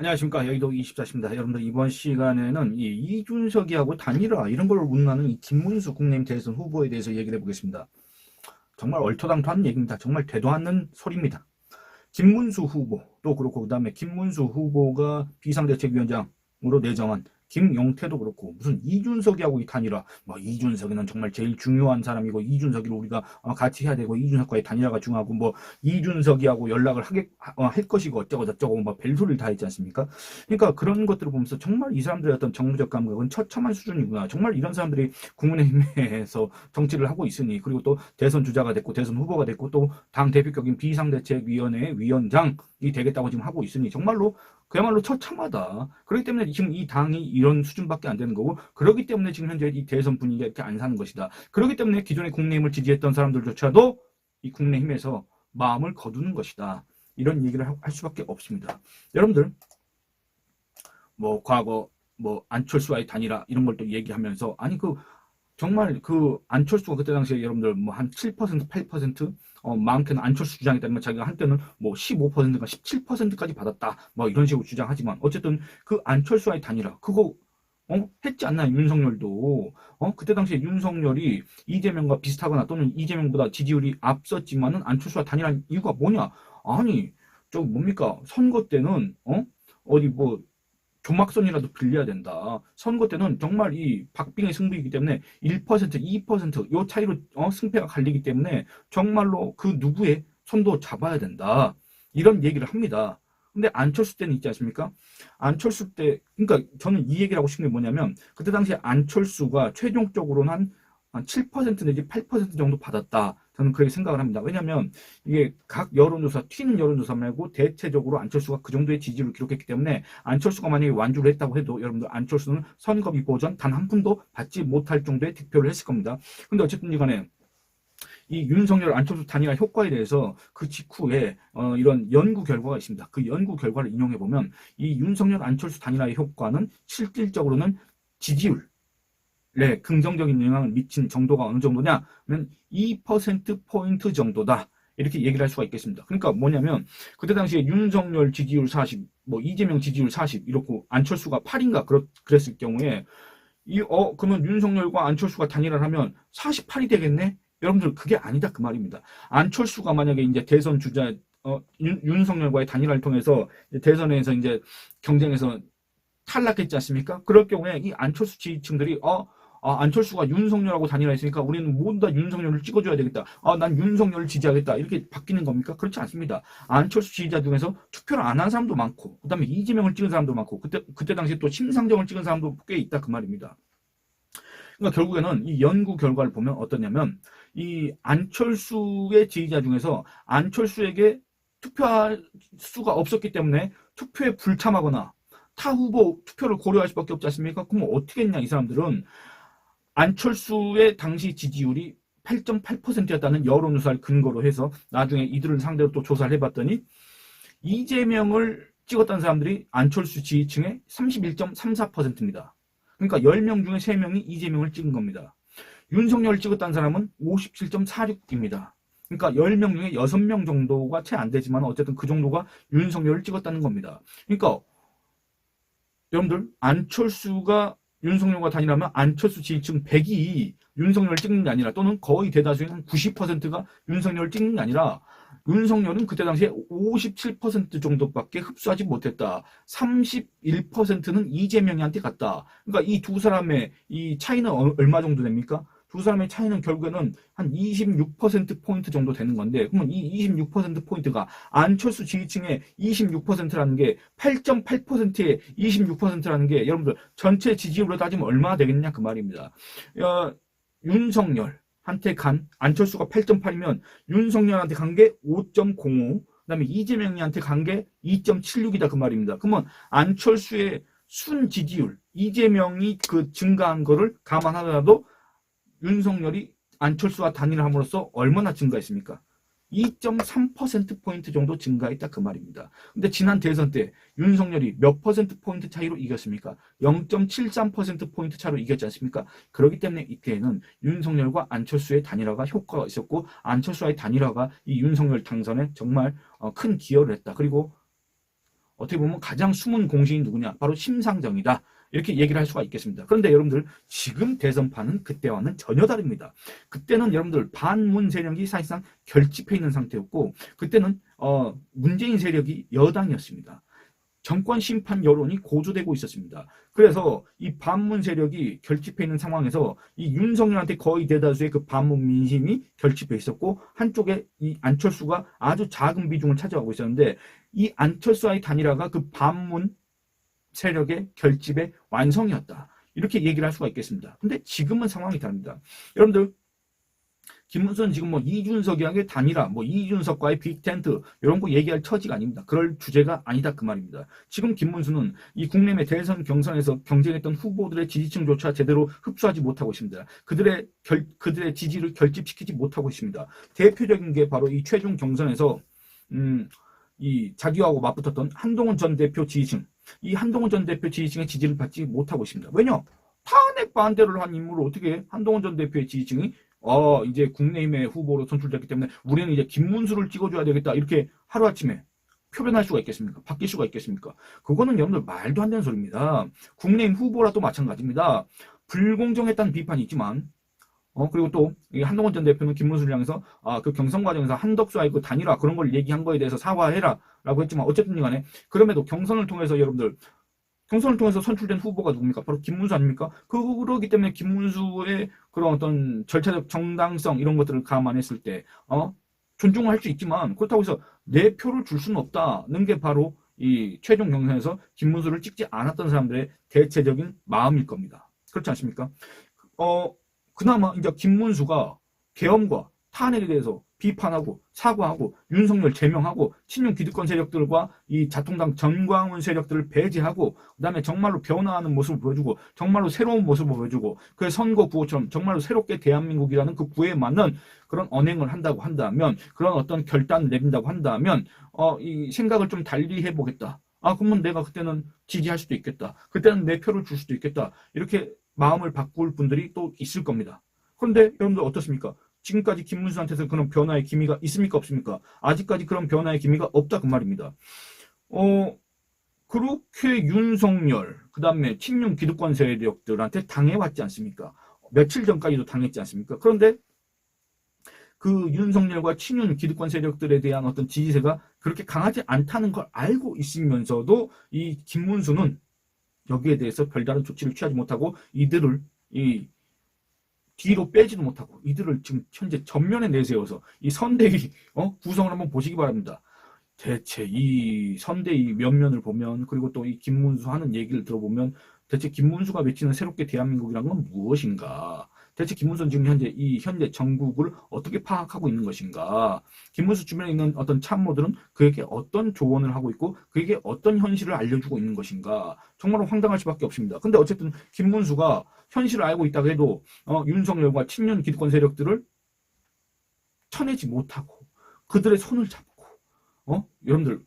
안녕하십니까. 여의도 24시입니다. 여러분들 이번 시간에는 이 이준석이하고 단일화 이런 걸 운운하는 이 김문수 국민의힘 대선 후보에 대해서 얘기를 해보겠습니다. 정말 얼토당토한 얘기입니다. 정말 되도 않는 소리입니다. 김문수 후보도 그렇고 그다음에 김문수 후보가 비상대책위원장으로 내정한 김용태도 그렇고 무슨 이준석이하고 이 단일화 뭐 이준석이는 정말 제일 중요한 사람이고 이준석이를 우리가 같이 해야 되고 이준석과의 단일화가 중요하고 뭐 이준석이하고 연락을 할 것이고 어쩌고 저쩌고 뭐 별소리를 다 했지 않습니까? 그러니까 그런 것들을 보면서 정말 이 사람들의 어떤 정무적 감각은 처참한 수준이구나. 정말 이런 사람들이 국민의힘에서 정치를 하고 있으니 그리고 또 대선 주자가 됐고 대선 후보가 됐고 또 당 대표격인 비상대책위원회 위원장이 되겠다고 지금 하고 있으니 정말로 그야말로 처참하다. 그렇기 때문에 지금 이 당이 이런 수준밖에 안 되는 거고, 그렇기 때문에 지금 현재 이 대선 분위기가 이렇게 안 사는 것이다. 그렇기 때문에 기존의 국민의힘을 지지했던 사람들조차도 이 국민의힘에서 마음을 거두는 것이다. 이런 얘기를 할 수밖에 없습니다. 여러분들, 뭐 과거 뭐 안철수와의 단일화 이런 걸 또 얘기하면서 아니 정말 안철수가 그때 당시에 여러분들 뭐 한 7%, 8% 많게는 안철수 주장이 때문에 자기가 한때는 뭐 15%가 17%까지 받았다. 뭐 이런 식으로 주장하지만 어쨌든 그 안철수와의 단일화 그거 했지 않나 윤석열도 그때 당시에 윤석열이 이재명과 비슷하거나 또는 이재명보다 지지율이 앞섰지만은 안철수와 단일한 이유가 뭐냐? 아니 저 뭡니까 선거 때는 어디 뭐 조막선이라도 빌려야 된다. 선거 때는 정말 이 박빙의 승부이기 때문에 1%, 2%요 차이로 승패가 갈리기 때문에 정말로 그 누구의 손도 잡아야 된다. 이런 얘기를 합니다. 근데 안철수 때는 있지 않습니까? 안철수 때, 그러니까 저는 이 얘기를 하고 싶은 게 뭐냐면 그때 당시에 안철수가 최종적으로는 한 7% 내지 8% 정도 받았다. 저는 그렇게 생각을 합니다. 왜냐하면 이게 각 여론조사, 튀는 여론조사 말고 대체적으로 안철수가 그 정도의 지지를 기록했기 때문에 안철수가 만약에 완주를 했다고 해도 여러분들 안철수는 선거비 보전 단 한 푼도 받지 못할 정도의 득표를 했을 겁니다. 근데 어쨌든 간에 이 윤석열 안철수 단일화 효과에 대해서 그 직후에 이런 연구 결과가 있습니다. 그 연구 결과를 인용해 보면 이 윤석열 안철수 단일화의 효과는 실질적으로는 지지율 네, 긍정적인 영향을 미친 정도가 어느 정도냐? 면 2%포인트 정도다. 이렇게 얘기를 할 수가 있겠습니다. 그러니까 뭐냐면, 그때 당시에 윤석열 지지율 40, 뭐 이재명 지지율 40, 이렇고 안철수가 8인가 그랬을 경우에, 그러면 윤석열과 안철수가 단일화를 하면 48이 되겠네? 여러분들, 그게 아니다. 그 말입니다. 안철수가 만약에 이제 대선 주자, 윤석열과의 단일화를 통해서 대선에서 이제 경쟁에서 탈락했지 않습니까? 그럴 경우에 이 안철수 지지층들이 안철수가 윤석열하고 단일화했으니까 우리는 모두 다 윤석열을 찍어줘야 되겠다. 난 윤석열을 지지하겠다. 이렇게 바뀌는 겁니까? 그렇지 않습니다. 안철수 지지자 중에서 투표를 안 한 사람도 많고, 그 다음에 이재명을 찍은 사람도 많고, 그때 당시에 또 심상정을 찍은 사람도 꽤 있다. 그 말입니다. 그러니까 결국에는 이 연구 결과를 보면 어떠냐면, 이 안철수의 지지자 중에서 안철수에게 투표할 수가 없었기 때문에 투표에 불참하거나 타 후보 투표를 고려할 수밖에 없지 않습니까? 그럼 어떻게 했냐, 이 사람들은. 안철수의 당시 지지율이 8.8%였다는 여론조사를 근거로 해서 나중에 이들을 상대로 또 조사를 해봤더니 이재명을 찍었다는 사람들이 안철수 지지층의 31.34%입니다. 그러니까 10명 중에 3명이 이재명을 찍은 겁니다. 윤석열을 찍었다는 사람은 57.46입니다. 그러니까 10명 중에 6명 정도가 채 안 되지만 어쨌든 그 정도가 윤석열을 찍었다는 겁니다. 그러니까 여러분들 안철수가 윤석열과 단일하면 안철수 지지층 100이 윤석열을 찍는 게 아니라 또는 거의 대다수의 한 90%가 윤석열을 찍는 게 아니라 윤석열은 그때 당시에 57% 정도밖에 흡수하지 못했다. 31%는 이재명한테 갔다. 그러니까 이 두 사람의 이 차이는 얼마 정도 됩니까? 두 사람의 차이는 결국에는 한 26%포인트 정도 되는 건데, 그러면 이 26%포인트가 안철수 지지층의 26%라는 게 8.8%의 26%라는 게 여러분들 전체 지지율로 따지면 얼마나 되겠냐 그 말입니다. 윤석열한테 간 안철수가 8.8이면 윤석열한테 간 게 5.05, 그다음에 이재명이한테 간 게 2.76이다 그 말입니다. 그러면 안철수의 순 지지율, 이재명이 증가한 거를 감안하더라도 윤석열이 안철수와 단일함으로써 얼마나 증가했습니까? 2.3%포인트 정도 증가했다 그 말입니다. 근데 지난 대선 때 윤석열이 몇 퍼센트포인트 차이로 이겼습니까? 0.73%포인트 차로 이겼지 않습니까? 그렇기 때문에 이때에는 윤석열과 안철수의 단일화가 효과가 있었고 안철수와의 단일화가 이 윤석열 당선에 정말 큰 기여를 했다. 그리고 어떻게 보면 가장 숨은 공신이 누구냐? 바로 심상정이다. 이렇게 얘기를 할 수가 있겠습니다. 그런데 여러분들 지금 대선판은 그때와는 전혀 다릅니다. 그때는 여러분들 반문 세력이 사실상 결집해 있는 상태였고 그때는 문재인 세력이 여당이었습니다. 정권 심판 여론이 고조되고 있었습니다. 그래서 이 반문 세력이 결집해 있는 상황에서 이 윤석열한테 거의 대다수의 그 반문 민심이 결집해 있었고 한쪽에 이 안철수가 아주 작은 비중을 차지하고 있었는데 이 안철수와의 단일화가 그 반문 세력의 결집의 완성이었다. 이렇게 얘기를 할 수가 있겠습니다. 근데 지금은 상황이 다릅니다. 여러분들 김문수는 지금 뭐 이준석이랑의 단일화, 뭐 이준석과의 빅텐트 이런 거 얘기할 처지가 아닙니다. 그럴 주제가 아니다 그 말입니다. 지금 김문수는 이 국내의 대선 경선에서 경쟁했던 후보들의 지지층조차 제대로 흡수하지 못하고 있습니다. 그들의 지지를 결집시키지 못하고 있습니다. 대표적인 게 바로 이 최종 경선에서 이 자기하고 맞붙었던 한동훈 전 대표 지지층, 이 한동훈 전 대표 지지층의 지지를 받지 못하고 있습니다. 왜냐? 탄핵 반대를 한 인물을 어떻게 한동훈 전 대표의 지지층이 이제 국내힘의 후보로 선출됐기 때문에 우리는 이제 김문수를 찍어줘야 되겠다. 이렇게 하루아침에 표변할 수가 있겠습니까? 바뀔 수가 있겠습니까? 그거는 여러분들 말도 안 되는 소리입니다. 국내힘 후보라도 마찬가지입니다. 불공정했다는 비판이 있지만, 그리고 또, 한동훈 전 대표는 김문수를 향해서, 그 경선 과정에서 한덕수와의 그 단일화 그런 걸 얘기한 거에 대해서 사과해라. 라고 했지만, 어쨌든 간에, 그럼에도 경선을 통해서 여러분들, 경선을 통해서 선출된 후보가 누굽니까? 바로 김문수 아닙니까? 그러기 때문에 김문수의 그런 어떤 절차적 정당성 이런 것들을 감안했을 때, 존중을 할 수 있지만, 그렇다고 해서 내 표를 줄 수는 없다는 게 바로 이 최종 경선에서 김문수를 찍지 않았던 사람들의 대체적인 마음일 겁니다. 그렇지 않습니까? 그나마 이제 김문수가 계엄과 탄핵에 대해서 비판하고 사과하고 윤석열 제명하고 친윤 기득권 세력들과 이 자통당 전광훈 세력들을 배제하고 그다음에 정말로 변화하는 모습을 보여주고 정말로 새로운 모습을 보여주고 그 선거 구호처럼 정말로 새롭게 대한민국이라는 그 구호에 맞는 그런 언행을 한다고 한다면 그런 어떤 결단을 내린다고 한다면 이 생각을 좀 달리 해보겠다. 그러면 내가 그때는 지지할 수도 있겠다. 그때는 내 표를 줄 수도 있겠다. 이렇게 마음을 바꿀 분들이 또 있을 겁니다. 그런데 여러분들 어떻습니까? 지금까지 김문수한테서 그런 변화의 기미가 있습니까? 없습니까? 아직까지 그런 변화의 기미가 없다 그 말입니다. 그렇게 윤석열, 그 다음에 친윤 기득권 세력들한테 당해왔지 않습니까? 며칠 전까지도 당했지 않습니까? 그런데 그 윤석열과 친윤 기득권 세력들에 대한 어떤 지지세가 그렇게 강하지 않다는 걸 알고 있으면서도 이 김문수는 여기에 대해서 별다른 조치를 취하지 못하고 이들을 뒤로 빼지도 못하고 이들을 지금 현재 전면에 내세워서 이 선대위 구성을 한번 보시기 바랍니다. 대체 이 선대위 면면을 보면 그리고 또 이 김문수 하는 얘기를 들어보면 대체 김문수가 외치는 새롭게 대한민국이란 건 무엇인가? 대체 김문수는 지금 현재 정국을 어떻게 파악하고 있는 것인가? 김문수 주변에 있는 어떤 참모들은 그에게 어떤 조언을 하고 있고 그에게 어떤 현실을 알려주고 있는 것인가? 정말로 황당할 수밖에 없습니다. 근데 어쨌든 김문수가 현실을 알고 있다고 해도 윤석열과 친윤 기득권 세력들을 쳐내지 못하고 그들의 손을 잡고 여러분들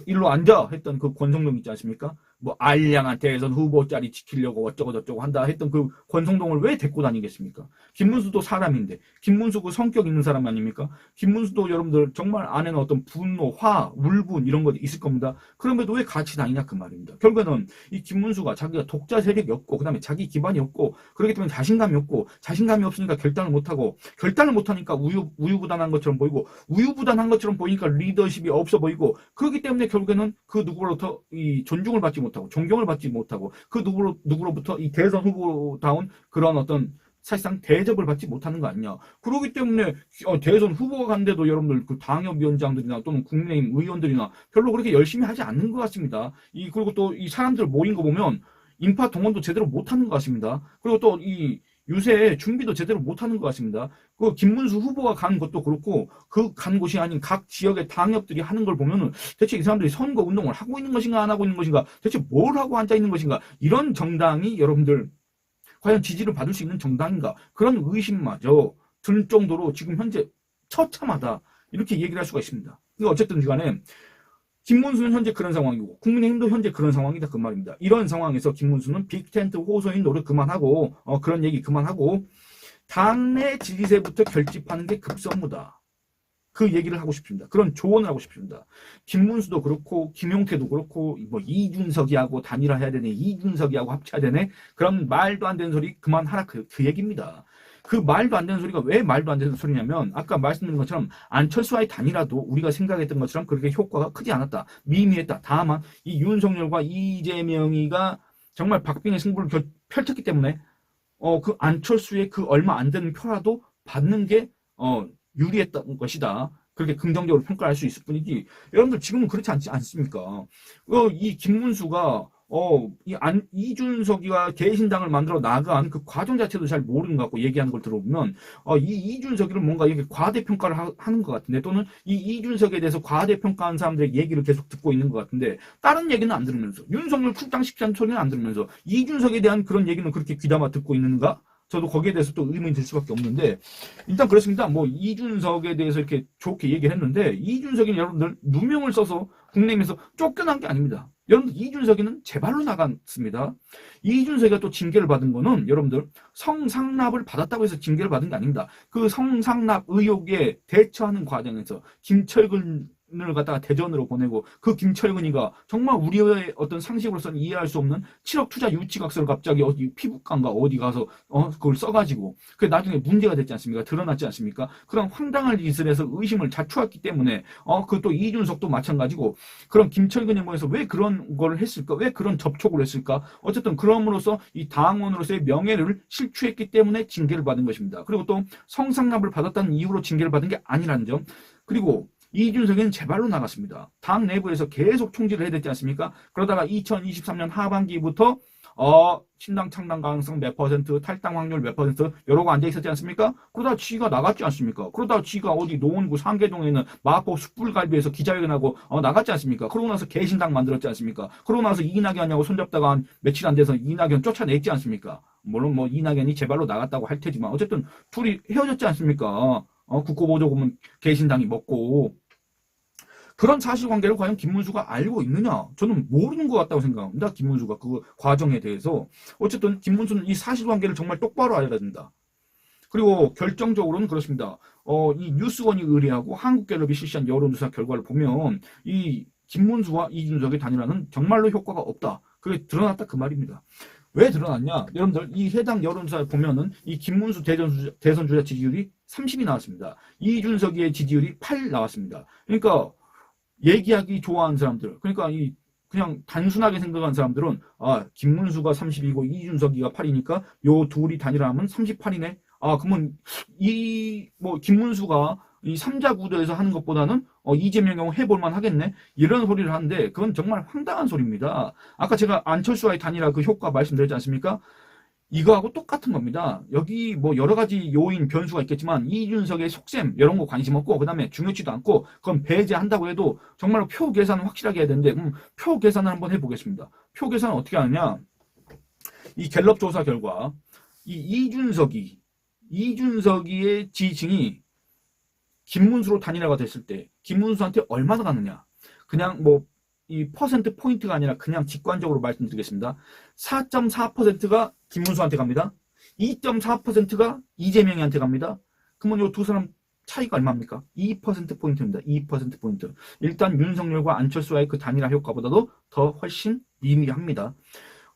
일로 앉아 했던 그 권성동 있지 않습니까? 뭐 알량한 대선 후보 자리 지키려고 어쩌고 저쩌고 한다 했던 그 권성동을 왜 데리고 다니겠습니까? 김문수도 사람인데 김문수 그 성격 있는 사람 아닙니까? 김문수도 여러분들 정말 안에는 어떤 분노, 화, 울분 이런 것 있을 겁니다. 그럼에도 왜 같이 다니냐 그 말입니다. 결국에는 이 김문수가 자기가 독자 세력이 없고 그 다음에 자기 기반이 없고 그렇기 때문에 자신감이 없고 자신감이 없으니까 결단을 못하고 결단을 못하니까 우유부단한 것처럼 보이고 우유부단한 것처럼 보이니까 리더십이 없어 보이고 그렇기 때문에 결국에는 그 누구로부터 이 존중을 받지 못하고 존경을 받지 못하고 그 누구로부터 이 대선 후보다운 그런 어떤 사실상 대접을 받지 못하는 거 아니냐. 그렇기 때문에 대선 후보가 간데도 여러분들 그 당협위원장들이나 또는 국민의힘 의원들이나 별로 그렇게 열심히 하지 않는 것 같습니다. 그리고 또 이 사람들 모인 거 보면 인파 동원도 제대로 못하는 것 같습니다. 그리고 또 이 유세 준비도 제대로 못하는 것 같습니다. 그 김문수 후보가 간 것도 그렇고 그 간 곳이 아닌 각 지역의 당협들이 하는 걸 보면은 대체 이 사람들이 선거 운동을 하고 있는 것인가 안 하고 있는 것인가 대체 뭘 하고 앉아 있는 것인가 이런 정당이 여러분들 과연 지지를 받을 수 있는 정당인가 그런 의심마저 들 정도로 지금 현재 처참하다 이렇게 얘기를 할 수가 있습니다. 그러니까 어쨌든 간에 김문수는 현재 그런 상황이고 국민의힘도 현재 그런 상황이다 그 말입니다. 이런 상황에서 김문수는 빅텐트 호소인 노릇 그만하고 그런 얘기 그만하고 당내 지지세부터 결집하는 게 급선무다. 그 얘기를 하고 싶습니다. 그런 조언을 하고 싶습니다. 김문수도 그렇고 김용태도 그렇고 뭐 이준석이하고 단일화해야 되네, 이준석이하고 합쳐야 되네, 그런 말도 안 되는 소리 그만하라, 그 얘기입니다. 그 말도 안 되는 소리가 왜 말도 안 되는 소리냐면 아까 말씀드린 것처럼 안철수와의 단일화도 우리가 생각했던 것처럼 그렇게 효과가 크지 않았다. 미미했다. 다만 이 윤석열과 이재명이가 정말 박빙의 승부를 펼쳤기 때문에 그 안철수의 그 얼마 안 되는 표라도 받는 게 유리했던 것이다. 그렇게 긍정적으로 평가할 수 있을 뿐이지. 여러분들 지금은 그렇지 않습니까? 이 김문수가 이준석이가 개신당을 만들어 나간 그 과정 자체도 잘 모르는 것 같고 얘기하는 걸 들어보면 이 이준석이를 뭔가 이렇게 과대평가를 하는 것 같은데, 또는 이 이준석에 대해서 과대평가하는 사람들의 얘기를 계속 듣고 있는 것 같은데, 다른 얘기는 안 들으면서, 윤석열 출당시키자는 소리는 안 들으면서 이준석에 대한 그런 얘기는 그렇게 귀담아 듣고 있는가? 저도 거기에 대해서 또 의문이 들 수밖에 없는데, 일단 그렇습니다. 뭐 이준석에 대해서 이렇게 좋게 얘기를 했는데, 이준석이는 여러분들 누명을 써서 국내에서 쫓겨난 게 아닙니다. 여러분들 이준석이는 제발로 나갔습니다. 이준석이가 또 징계를 받은 거는 여러분들 성상납을 받았다고 해서 징계를 받은 게 아닙니다. 그 성상납 의혹에 대처하는 과정에서 김철근을 갖다가 대전으로 보내고, 그 김철근이가 정말 우리의 어떤 상식으로서는 이해할 수 없는 7억 투자 유치각서를 갑자기 어디 피부과인가 어디 가서 그걸 써가지고 그게 나중에 문제가 됐지 않습니까? 드러났지 않습니까? 그런 황당한 짓을 해서 의심을 자초했기 때문에 그 또 이준석도 마찬가지고, 그런 김철근이 모여서 왜 그런 걸 했을까? 왜 그런 접촉을 했을까? 어쨌든 그럼으로써 이 당원으로서의 명예를 실추했기 때문에 징계를 받은 것입니다. 그리고 또 성상납을 받았다는 이유로 징계를 받은 게 아니라는 점. 그리고 이준석이는 제발로 나갔습니다. 당 내부에서 계속 총질을 해야 되지 않습니까? 그러다가 2023년 하반기부터 신당 창당 가능성 몇 퍼센트, 탈당 확률 몇 퍼센트 이러고 앉아 있었지 않습니까? 그러다가 지가 나갔지 않습니까? 그러다가 지가 어디 노원구 상계동에 있는 마포 숯불갈비에서 기자회견하고 나갔지 않습니까? 그러고 나서 개신당 만들었지 않습니까? 그러고 나서 이낙연하고 손잡다가 한 며칠 안 돼서 이낙연 쫓아냈지 않습니까? 물론 뭐 이낙연이 제발로 나갔다고 할 테지만 어쨌든 둘이 헤어졌지 않습니까? 국고보조금은 개신당이 먹고. 그런 사실관계를 과연 김문수가 알고 있느냐? 저는 모르는 것 같다고 생각합니다. 김문수가 그 과정에 대해서. 어쨌든 김문수는 이 사실관계를 정말 똑바로 알아야 된다. 그리고 결정적으로는 그렇습니다. 이 뉴스원이 의뢰하고 한국갤럽이 실시한 여론조사 결과를 보면 이 김문수와 이준석의 단일화는 정말로 효과가 없다. 그게 드러났다 그 말입니다. 왜 드러났냐? 여러분들 이 해당 여론조사를 보면은 이 김문수 대선 주자 지지율이 30이 나왔습니다. 이준석의 지지율이 8 나왔습니다. 그러니까 얘기하기 좋아하는 사람들, 그러니까 그냥 단순하게 생각하는 사람들은 김문수가 30이고 이준석이가 8이니까 요 둘이 단일화하면 38이네. 그러면 김문수가 이 3자 구도에서 하는 것보다는 이재명 경우 해볼만 하겠네, 이런 소리를 하는데 그건 정말 황당한 소리입니다. 아까 제가 안철수와의 단일화 그 효과 말씀드렸지 않습니까? 이거하고 똑같은 겁니다. 여기 뭐 여러 가지 요인 변수가 있겠지만 이준석의 속셈 이런 거 관심 없고, 그 다음에 중요치도 않고, 그건 배제한다고 해도 정말로 표 계산을 확실하게 해야 되는데, 표 계산을 한번 해보겠습니다. 표 계산은 어떻게 하느냐? 이 갤럽 조사 결과 이 이준석이의 지지층이 김문수로 단일화가 됐을 때 김문수한테 얼마나 가느냐? 그냥 뭐 이 퍼센트 포인트가 아니라 그냥 직관적으로 말씀드리겠습니다. 4.4%가 김문수한테 갑니다. 2.4%가 이재명이한테 갑니다. 그러면 이 두 사람 차이가 얼마입니까? 2% 포인트입니다. 2% 포인트. 일단 윤석열과 안철수와의 그 단일화 효과보다도 더 훨씬 미미합니다.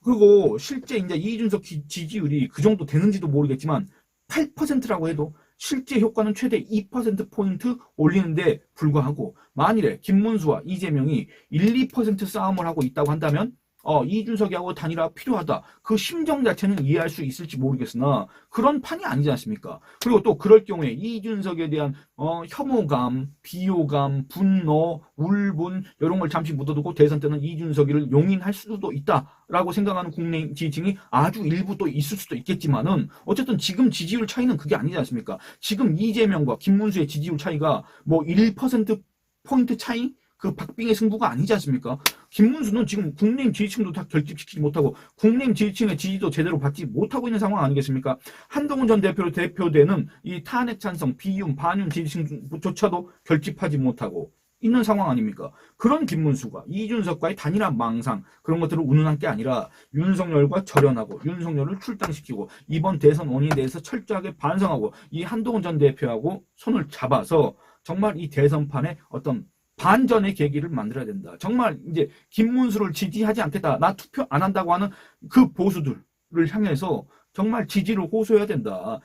그리고 실제 이제 이준석 지지율이 그 정도 되는지도 모르겠지만 8%라고 해도 실제 효과는 최대 2%포인트 올리는데 불과하고, 만일에 김문수와 이재명이 1, 2% 싸움을 하고 있다고 한다면 이준석이하고 단일화 필요하다, 그 심정 자체는 이해할 수 있을지 모르겠으나 그런 판이 아니지 않습니까? 그리고 또 그럴 경우에 이준석에 대한 혐오감, 비호감, 분노, 울분 이런 걸 잠시 묻어두고 대선 때는 이준석이를 용인할 수도 있다라고 생각하는 국내 지지층이 아주 일부 또 있을 수도 있겠지만은, 어쨌든 지금 지지율 차이는 그게 아니지 않습니까? 지금 이재명과 김문수의 지지율 차이가 뭐 1%포인트 차이? 그 박빙의 승부가 아니지 않습니까? 김문수는 지금 국내임 지지층도 다 결집시키지 못하고 국내임 지지층의 지지도 제대로 받지 못하고 있는 상황 아니겠습니까? 한동훈 전 대표로 대표되는 이 탄핵 찬성, 비윤, 반윤 지지층조차도 결집하지 못하고 있는 상황 아닙니까? 그런 김문수가 이준석과의 단일화 망상 그런 것들을 운운한 게 아니라 윤석열과 절연하고 윤석열을 출당시키고 이번 대선 원인에 대해서 철저하게 반성하고 이 한동훈 전 대표하고 손을 잡아서 정말 이 대선판에 어떤 반전의 계기를 만들어야 된다. 정말 이제 김문수를 지지하지 않겠다. 나 투표 안 한다고 하는 그 보수들을 향해서 정말 지지를 호소해야 된다.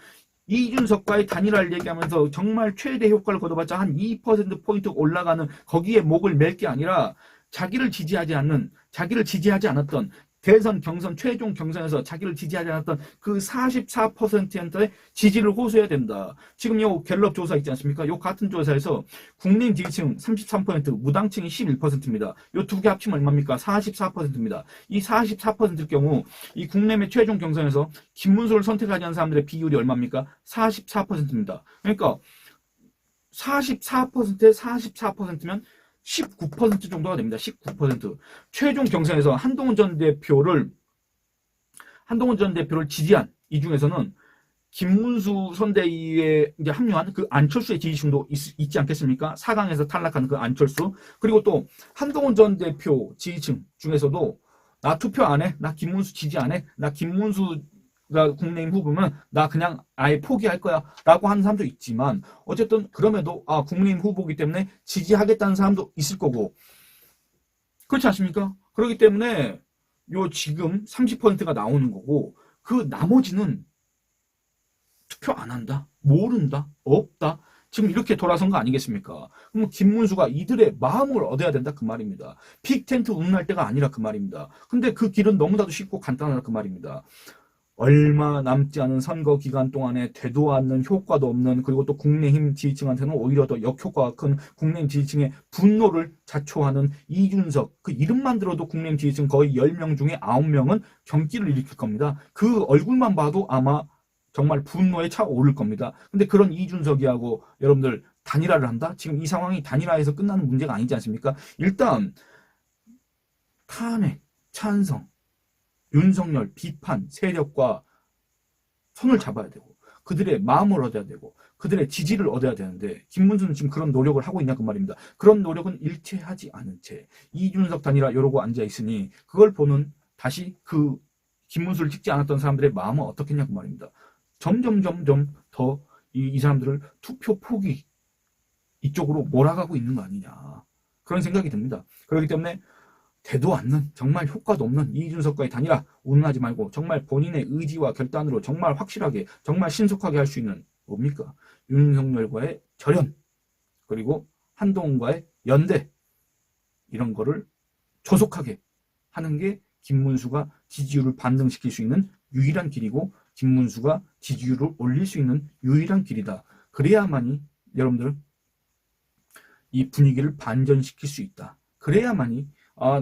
이준석과의 단일화를 얘기하면서 정말 최대 효과를 거둬봤자 한 2%포인트 올라가는 거기에 목을 맬 게 아니라 자기를 지지하지 않았던 대선 경선 최종 경선에서 자기를 지지하지 않았던 그 44%의 지지를 호소해야 된다. 지금 요 갤럽 조사 있지 않습니까? 요 같은 조사에서 국민 지지층 33%, 무당층이 11%입니다. 요 두 개 합치면 얼마입니까? 44%입니다. 이 44%일 경우 이 국내의 최종 경선에서 김문수를 선택하지 않은 사람들의 비율이 얼마입니까? 44%입니다. 그러니까 44%에 44%면 19% 정도가 됩니다. 19%. 최종 경선에서 한동훈 전 대표를 지지한 이 중에서는 김문수 선대위에 이제 합류한 그 안철수의 지지층도 있지 않겠습니까? 4강에서 탈락한 그 안철수. 그리고 또 한동훈 전 대표 지지층 중에서도 나 투표 안 해. 나 김문수 지지 안 해. 나 김문수 가 국민의힘 후보면 나 그냥 아예 포기할 거야 라고 하는 사람도 있지만 어쨌든 그럼에도 국민의힘 후보이기 때문에 지지하겠다는 사람도 있을 거고 그렇지 않습니까? 그렇기 때문에 요 지금 30%가 나오는 거고 그 나머지는 투표 안 한다, 모른다, 없다 지금 이렇게 돌아선 거 아니겠습니까? 그럼 김문수가 이들의 마음을 얻어야 된다 그 말입니다. 픽텐트 운운할 때가 아니라 그 말입니다. 근데 그 길은 너무나도 쉽고 간단하다 그 말입니다. 얼마 남지 않은 선거 기간 동안에 되도 않는 효과도 없는 그리고 또 국민의힘 지지층한테는 오히려 더 역효과가 큰 국민의힘 지지층의 분노를 자초하는 이준석 그 이름만 들어도 국민의힘 지지층 거의 10명 중에 9명은 경기를 일으킬 겁니다. 그 얼굴만 봐도 아마 정말 분노에 차오를 겁니다. 근데 그런 이준석이하고 여러분들 단일화를 한다? 지금 이 상황이 단일화에서 끝나는 문제가 아니지 않습니까? 일단 탄핵, 찬성 윤석열 비판 세력과 손을 잡아야 되고 그들의 마음을 얻어야 되고 그들의 지지를 얻어야 되는데 김문수는 지금 그런 노력을 하고 있냐 그 말입니다. 그런 노력은 일체하지 않은 채 이준석 단일화 이러고 앉아있으니 그걸 보는 다시 그 김문수를 찍지 않았던 사람들의 마음은 어떻겠냐 그 말입니다. 점점 더 이 사람들을 투표 포기 이쪽으로 몰아가고 있는 거 아니냐 그런 생각이 듭니다. 그렇기 때문에 되도 않는 정말 효과도 없는 이준석과의 단일화 운운하지 말고 정말 본인의 의지와 결단으로 정말 확실하게 정말 신속하게 할 수 있는 뭡니까? 윤석열과의 절연 그리고 한동훈과의 연대 이런 거를 조속하게 하는 게 김문수가 지지율을 반등시킬 수 있는 유일한 길이고 김문수가 지지율을 올릴 수 있는 유일한 길이다. 그래야만이 여러분들 이 분위기를 반전시킬 수 있다. 그래야만이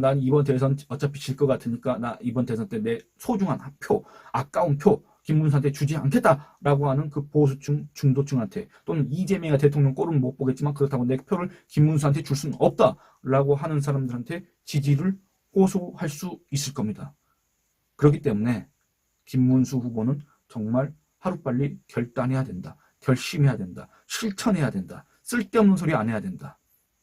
난 이번 대선 어차피 질 것 같으니까 나 이번 대선 때 내 소중한 표, 아까운 표 김문수한테 주지 않겠다라고 하는 그 보수층, 중도층한테 또는 이재명이 대통령 꼴은 못 보겠지만 그렇다고 내 표를 김문수한테 줄 수는 없다라고 하는 사람들한테 지지를 호소할 수 있을 겁니다. 그렇기 때문에 김문수 후보는 정말 하루빨리 결단해야 된다. 결심해야 된다. 실천해야 된다. 쓸데없는 소리 안 해야 된다.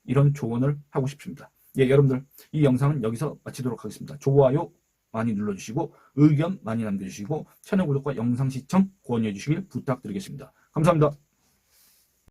이런 조언을 하고 싶습니다. 예, 여러분들 이 영상은 여기서 마치도록 하겠습니다. 좋아요 많이 눌러주시고 의견 많이 남겨주시고 채널 구독과 영상 시청 권유해 주시길 부탁드리겠습니다. 감사합니다.